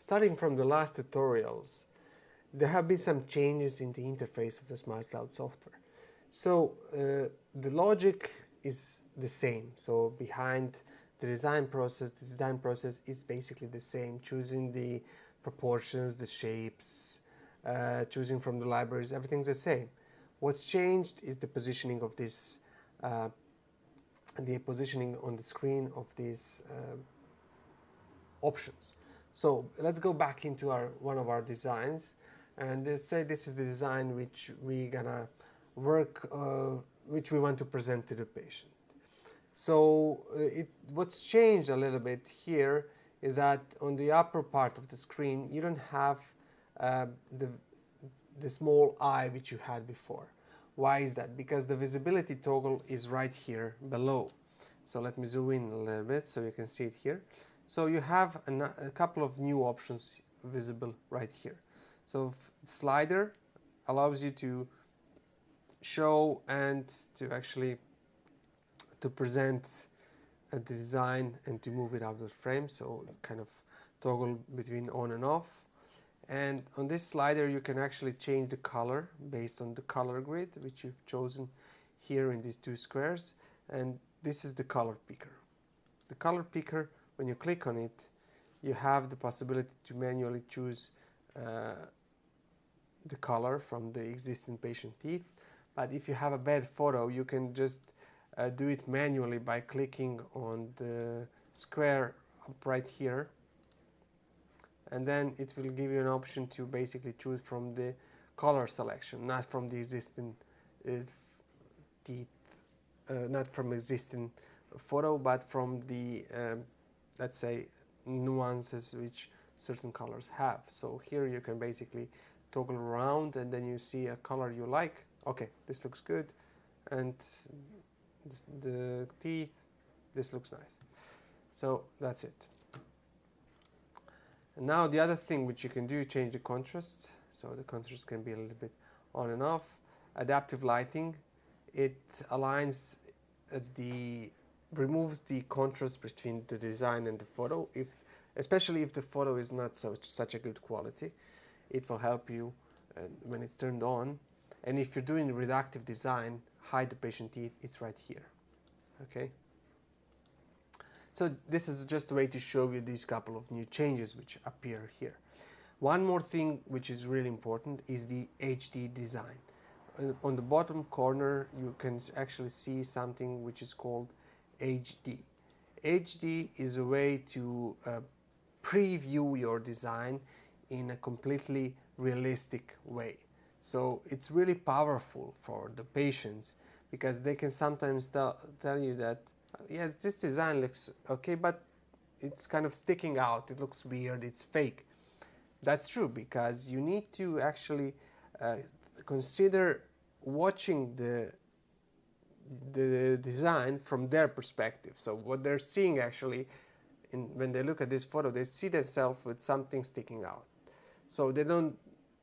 Starting from the last tutorials, there have been some changes in the interface of the Smilecloud software. So the logic is the same. So behind the design process is basically the same. Choosing the proportions, the shapes, choosing from the libraries, everything's the same. What's changed is the positioning of this, the positioning on the screen of these options. So let's go back into one of our designs, and let's say this is the design which we're gonna work, which we want to present to the patient. So what's changed a little bit here is that on the upper part of the screen you don't have the small eye which you had before. Why is that? Because the visibility toggle is right here below. So let me zoom in a little bit so you can see it here. So you have a couple of new options visible right here. So slider allows you to show and to actually to present the design and to move it out of the frame, so kind of toggle between on and off. And on this slider you can actually change the color based on the color grid which you've chosen here in these two squares, and this is the color picker. The color picker, when you click on it, you have the possibility to manually choose the color from the existing patient teeth. But if you have a bad photo, you can just do it manually by clicking on the square up right here, and then it will give you an option to basically choose from the color selection, not from the existing teeth, not from existing photo, but from the let's say nuances which certain colors have. So here you can basically toggle around, and then you see a color you like. Okay, this looks good, and the teeth, this looks nice. So that's it. And now the other thing which you can do, change the contrast. So the contrast can be a little bit on and off. Adaptive lighting, it aligns removes the contrast between the design and the photo, especially if the photo is not such a good quality. It will help you when it's turned on. And if you're doing reductive design, hide the patient teeth, it's right here. Okay. So this is just a way to show you these couple of new changes which appear here. One more thing which is really important is the HD design. On the bottom corner you can actually see something which is called HD. HD is a way to preview your design in a completely realistic way. So it's really powerful for the patients, because they can sometimes tell you that, yes, this design looks okay, but it's kind of sticking out, it looks weird, it's fake. That's true, because you need to actually consider watching the design from their perspective. So what they're seeing actually, when they look at this photo, they see themselves with something sticking out. So they don't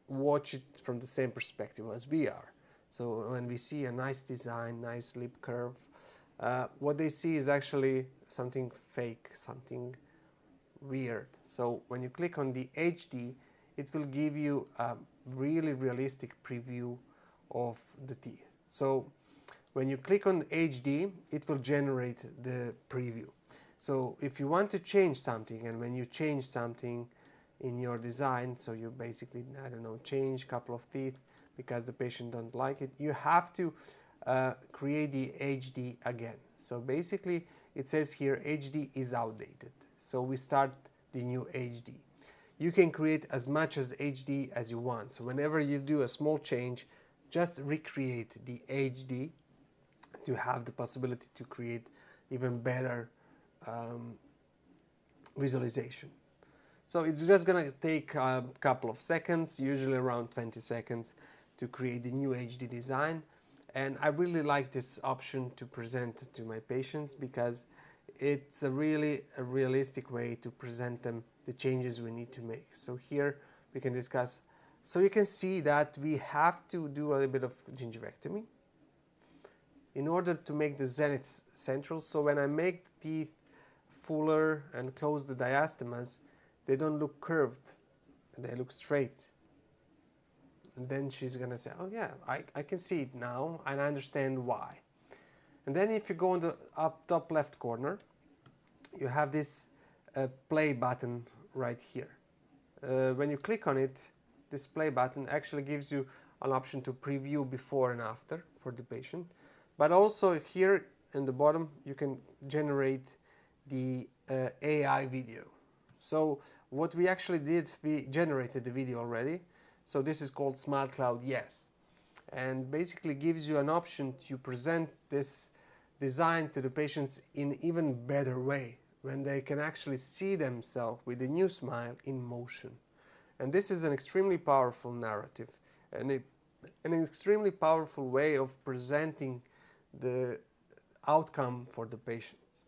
watch it from the same perspective as we are. So when we see a nice design, nice lip curve, what they see is actually something fake, something weird. So when you click on the HD, it will give you a really realistic preview of the teeth. So when you click on HD, it will generate the preview. So if you want to change something, and when you change something in your design, so you basically, I don't know, change a couple of teeth because the patient don't like it, you have to create the HD again. So basically it says here HD is outdated, so we start the new HD. You can create as much as HD as you want, so whenever you do a small change, just recreate the HD to have the possibility to create even better visualization. So it's just gonna take a couple of seconds, usually around 20 seconds, to create the new HD design. And I really like this option to present to my patients, because it's a really realistic way to present them the changes we need to make. So here we can discuss. So you can see that we have to do a little bit of gingivectomy in order to make the zenith central. So when I make the teeth fuller and close the diastemas, they don't look curved and they look straight. And then she's gonna say, oh yeah, I can see it now and I understand why. And then if you go in the top left corner, you have this play button right here. When you click on it, this play button actually gives you an option to preview before and after for the patient. But also here in the bottom, you can generate the AI video. So what we actually did, we generated the video already. So this is called Smilecloud Yes. And basically gives you an option to present this design to the patients in even better way, when they can actually see themselves with the new smile in motion. And this is an extremely powerful narrative and an extremely powerful way of presenting the outcome for the patients.